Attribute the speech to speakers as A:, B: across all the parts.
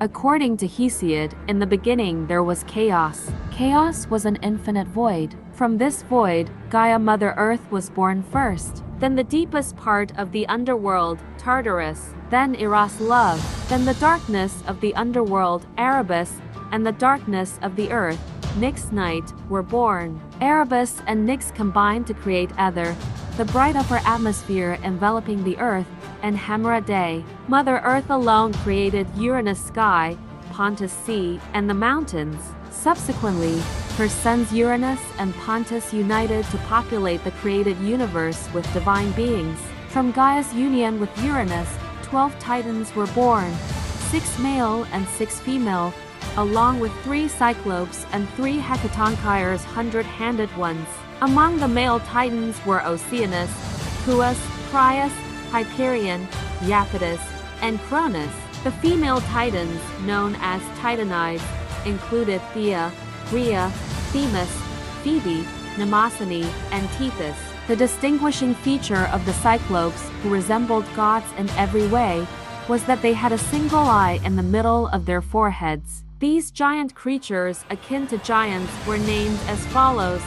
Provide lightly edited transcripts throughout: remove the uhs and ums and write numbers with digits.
A: According to Hesiod, in the beginning there was chaos. Chaos was an infinite void. From this void, Gaia Mother Earth was born first. Then the deepest part of the underworld, Tartarus. Then Eros Love. Then the darkness of the underworld, Erebus, and the darkness of the earth, Nyx Night, were born. Erebus and Nyx combined to create Ether, the bright upper atmosphere enveloping the earth, and Hemera Day. Mother Earth alone created Uranus sky, Pontus sea, and the mountains. Subsequently, her sons Uranus and Pontus united to populate the created universe with divine beings. From Gaia's union with Uranus, 12 Titans were born, 6 male and 6 female, along with 3 Cyclopes and 3 Hecatonchires 100-handed ones. Among the male Titans were Oceanus, Puas, Prius, Hyperion, Iapetus, and Cronus. The female Titans, known as Titanides, included Thea, Rhea, Themis, Phoebe, Mnemosyne, and Tethys. The distinguishing feature of the Cyclopes, who resembled gods in every way, was that they had a single eye in the middle of their foreheads. These giant creatures, akin to giants, were named as follows: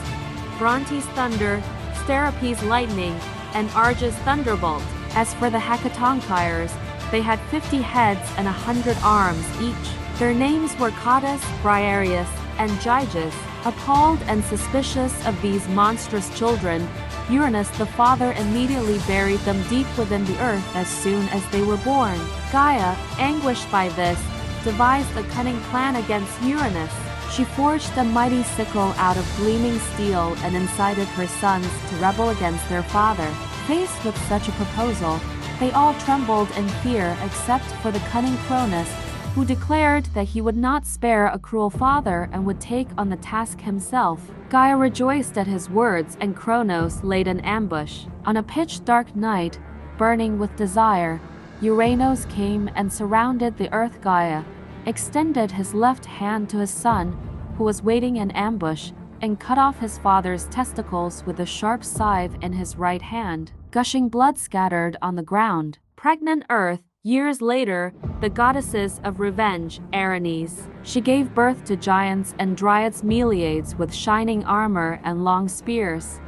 A: Brontes Thunder, Steropes Lightning, and Argus Thunderbolt. As for the Hecatonchires, they had 50 heads and 100 arms each. Their names were Cottus, Briareus, and Gyges. Appalled and suspicious of these monstrous children, Uranus the father immediately buried them deep within the earth as soon as they were born. Gaia, anguished by this, devised a cunning plan against Uranus. She forged a mighty sickle out of gleaming steel and incited her sons to rebel against their father. Faced with such a proposal, they all trembled in fear except for the cunning Cronus, who declared that he would not spare a cruel father and would take on the task himself. Gaia rejoiced at his words, and Cronos laid an ambush. On a pitch-dark night, burning with desire, Uranos came and surrounded the earth. Gaia extended his left hand to his son, who was waiting in ambush, and cut off his father's testicles with a sharp scythe in his right hand. Gushing blood scattered on the ground. Pregnant Earth. Years later, the goddesses of revenge, Erinyes. She gave birth to giants and dryads Meliades with shining armor and long spears.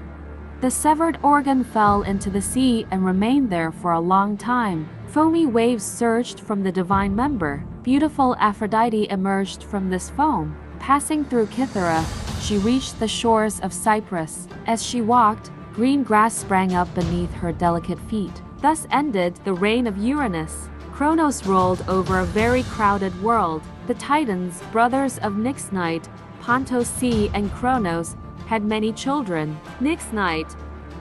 A: The severed organ fell into the sea and remained there for a long time. Foamy waves surged from the divine member. Beautiful Aphrodite emerged from this foam. Passing through Cythera, she reached the shores of Cyprus. As she walked, green grass sprang up beneath her delicate feet. Thus ended the reign of Uranus. Cronos ruled over a very crowded world. The Titans, brothers of Nyx Night, Pontos Sea and Cronos, had many children. Nyx Night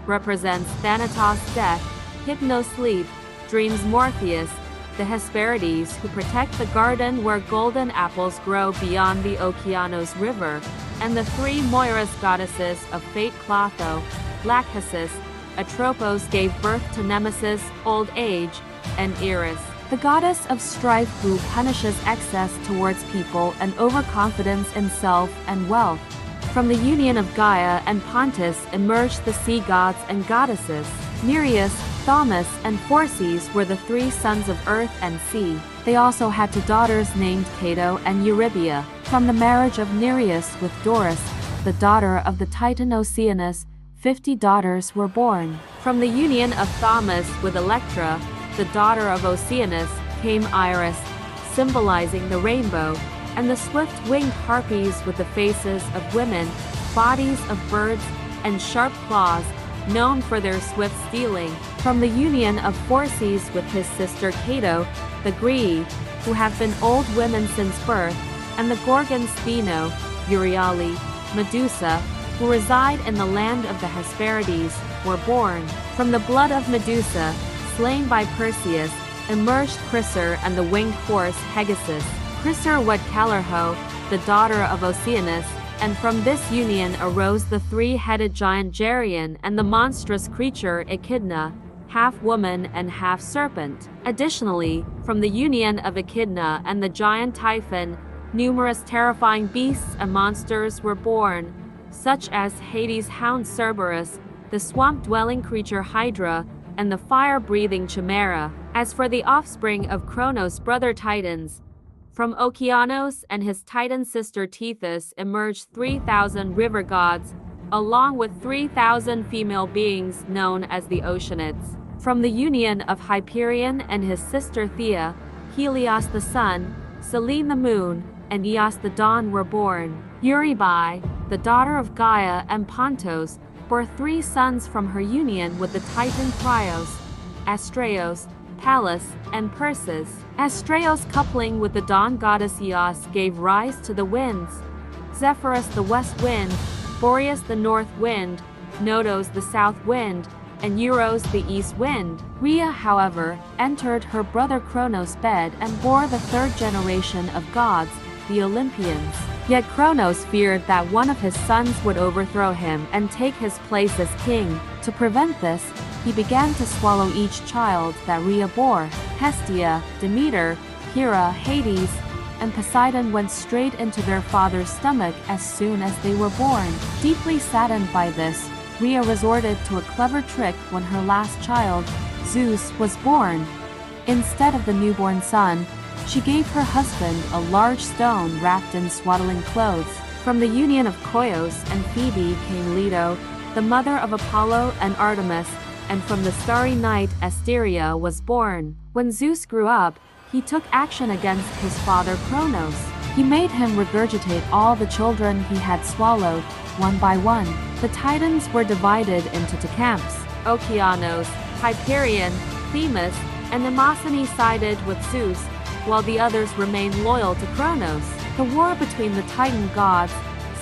A: represents Thanatos death, Hypnos sleep, dreams Morpheus, the Hesperides who protect the garden where golden apples grow beyond the Okeanos River, and the 3 Moiras goddesses of fate Clotho, Lachesis, Atropos gave birth to Nemesis, old age, and Eris, the goddess of strife who punishes excess towards people and overconfidence in self and wealth. From the union of Gaia and Pontus emerged the sea gods and goddesses. Nereus, Thaumas, and Phorcys were the 3 sons of earth and sea. They also had 2 daughters named Cato and Eurybia. From the marriage of Nereus with Doris, the daughter of the Titan Oceanus, 50 daughters were born. From the union of Thaumas with Electra, the daughter of Oceanus, came Iris, symbolizing the rainbow, and the swift-winged harpies with the faces of women, bodies of birds, and sharp claws, known for their swift stealing. From the union of Phorcys with his sister Cato, the Graeae, who have been old women since birth, and the Gorgons Spheno, Euryale, Medusa, who reside in the land of the Hesperides, were born. From the blood of Medusa, slain by Perseus, emerged Chryser and the winged horse Pegasus. Chryser wed Calerho, the daughter of Oceanus, and from this union arose the 3-headed giant Geryon and the monstrous creature Echidna, half woman and half serpent. Additionally, from the union of Echidna and the giant Typhon, numerous terrifying beasts and monsters were born, such as Hades' hound Cerberus, the swamp-dwelling creature Hydra, and the fire-breathing Chimera. As for the offspring of Cronos' brother Titans, From Okeanos and his Titan sister Tethys emerged 3,000 river gods, along with 3,000 female beings known as the Oceanids. From the union of Hyperion and his sister Thea, Helios the sun, Selene the moon, and Eos the dawn were born. Eurybae, the daughter of Gaia and Pontos, bore 3 sons from her union with the Titan Thrios, Astraeos, Pallas, and Perses. Astraeos coupling with the dawn goddess Eos gave rise to the winds: Zephyrus the west wind, Boreas the north wind, Nodos the south wind, and Euros the east wind. Rhea, however, entered her brother Kronos' bed and bore the 3rd generation of gods, the Olympians. Yet Kronos feared that one of his sons would overthrow him and take his place as king. To prevent this, he began to swallow each child that Rhea bore. Hestia, Demeter, Hera, Hades, and Poseidon went straight into their father's stomach as soon as they were born. Deeply saddened by this, Rhea resorted to a clever trick when her last child, Zeus, was born. Instead of the newborn son, she gave her husband a large stone wrapped in swaddling clothes. From the union of Koios and Phoebe came Leto, the mother of Apollo and Artemis, and from the starry night Asteria was born. When Zeus grew up, he took action against his father Kronos. He made him regurgitate all the children he had swallowed, one by one. The Titans were divided into 2 camps. Okeanos, Hyperion, Themis, and Mnemosyne sided with Zeus, while the others remained loyal to Kronos. The war between the Titan gods,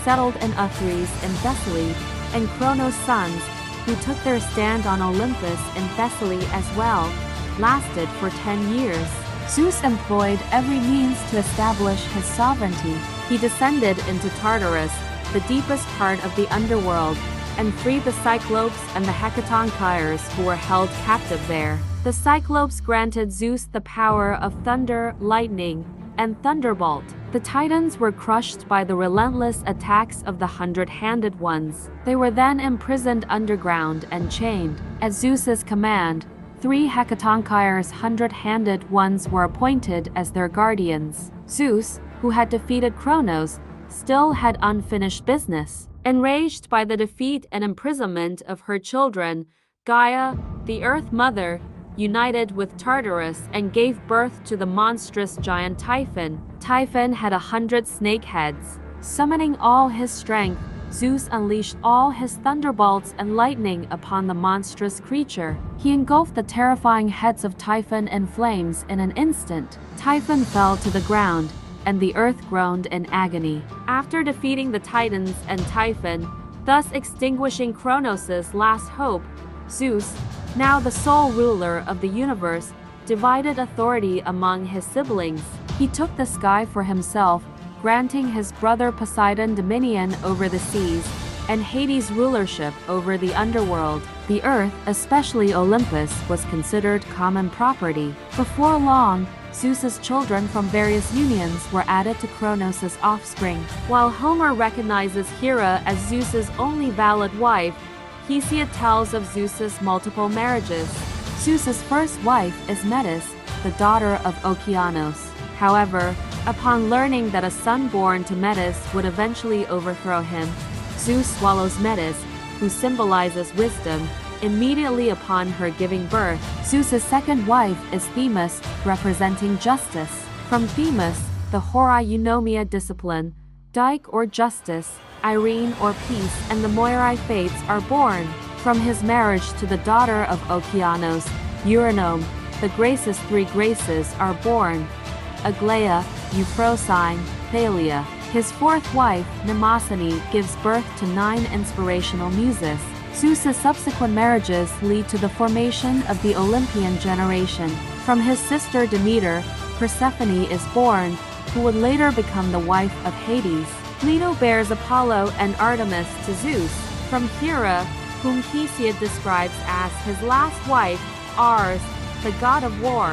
A: settled in Uthres and Thessaly, and Kronos' sons, who took their stand on Olympus and Thessaly as well, lasted for 10 years. Zeus employed every means to establish his sovereignty. He descended into Tartarus, the deepest part of the underworld, and freed the Cyclopes and the Hecatonchires who were held captive there. The Cyclopes granted Zeus the power of thunder, lightning, and thunderbolt. The Titans were crushed by the relentless attacks of the 100-handed ones. They were then imprisoned underground and chained. At Zeus's command, 3 Hecatonchires 100-handed ones were appointed as their guardians. Zeus, who had defeated Kronos, still had unfinished business. Enraged by the defeat and imprisonment of her children, Gaia, the Earth Mother, united with Tartarus and gave birth to the monstrous giant Typhon. Typhon had 100 snake heads. Summoning all his strength, Zeus unleashed all his thunderbolts and lightning upon the monstrous creature. He engulfed the terrifying heads of Typhon in flames in an instant. Typhon fell to the ground, and the earth groaned in agony. After defeating the Titans and Typhon, thus extinguishing Kronos' last hope, Zeus, now the sole ruler of the universe, divided authority among his siblings. He took the sky for himself, granting his brother Poseidon dominion over the seas, and Hades rulership over the underworld. The earth, especially Olympus, was considered common property. Before long, Zeus's children from various unions were added to Kronos' offspring. While Homer recognizes Hera as Zeus's only valid wife, Hesiod tells of Zeus's multiple marriages. Zeus's first wife is Metis, the daughter of Okeanos. However, upon learning that a son born to Metis would eventually overthrow him, Zeus swallows Metis, who symbolizes wisdom, immediately upon her giving birth. Zeus's second wife is Themis, representing justice. From Themis, the Hora Eunomia discipline, Dike or justice, Irene or peace, and the Moirai fates are born. From his marriage to the daughter of Okeanos, Eurynome, the Graces 3 Graces are born: Aglaia, Euphrosyne, Thalia. His fourth wife, Mnemosyne, gives birth to 9 inspirational muses. Zeus's subsequent marriages lead to the formation of the Olympian generation. From his sister Demeter, Persephone is born, who would later become the wife of Hades. Leto bears Apollo and Artemis to Zeus. From Hera, whom Hesiod describes as his last wife, Ars, the god of war,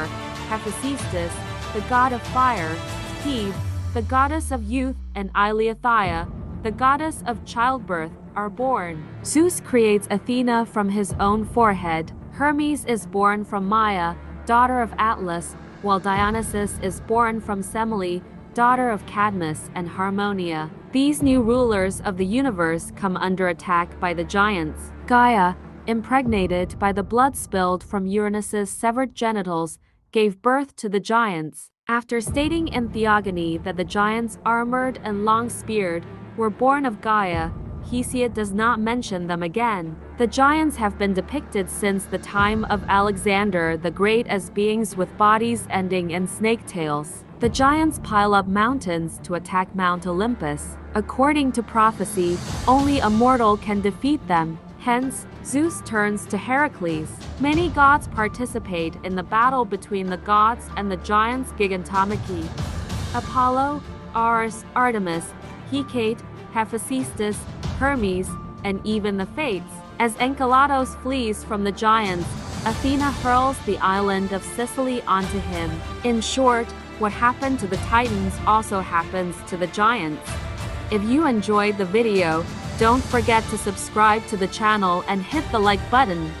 A: Hephaestus, the god of fire, Hebe, the goddess of youth, and Eileithyia, the goddess of childbirth, are born. Zeus creates Athena from his own forehead. Hermes is born from Maia, daughter of Atlas, while Dionysus is born from Semele, daughter of Cadmus and Harmonia. These new rulers of the universe come under attack by the giants. Gaia, impregnated by the blood spilled from Uranus's severed genitals, gave birth to the giants. After stating in Theogony that the giants, armored and long-speared, were born of Gaia, Hesiod does not mention them again. The giants have been depicted since the time of Alexander the Great as beings with bodies ending in snake tails. The giants pile up mountains to attack Mount Olympus. According to prophecy, only a mortal can defeat them. Hence, Zeus turns to Heracles. Many gods participate in the battle between the gods and the giants Gigantomachy. Apollo, Ares, Artemis, Hecate, Hephaestus, Hermes, and even the Fates. As Enceladus flees from the giants, Athena hurls the island of Sicily onto him. In short, what happened to the Titans also happens to the giants. If you enjoyed the video, don't forget to subscribe to the channel and hit the like button.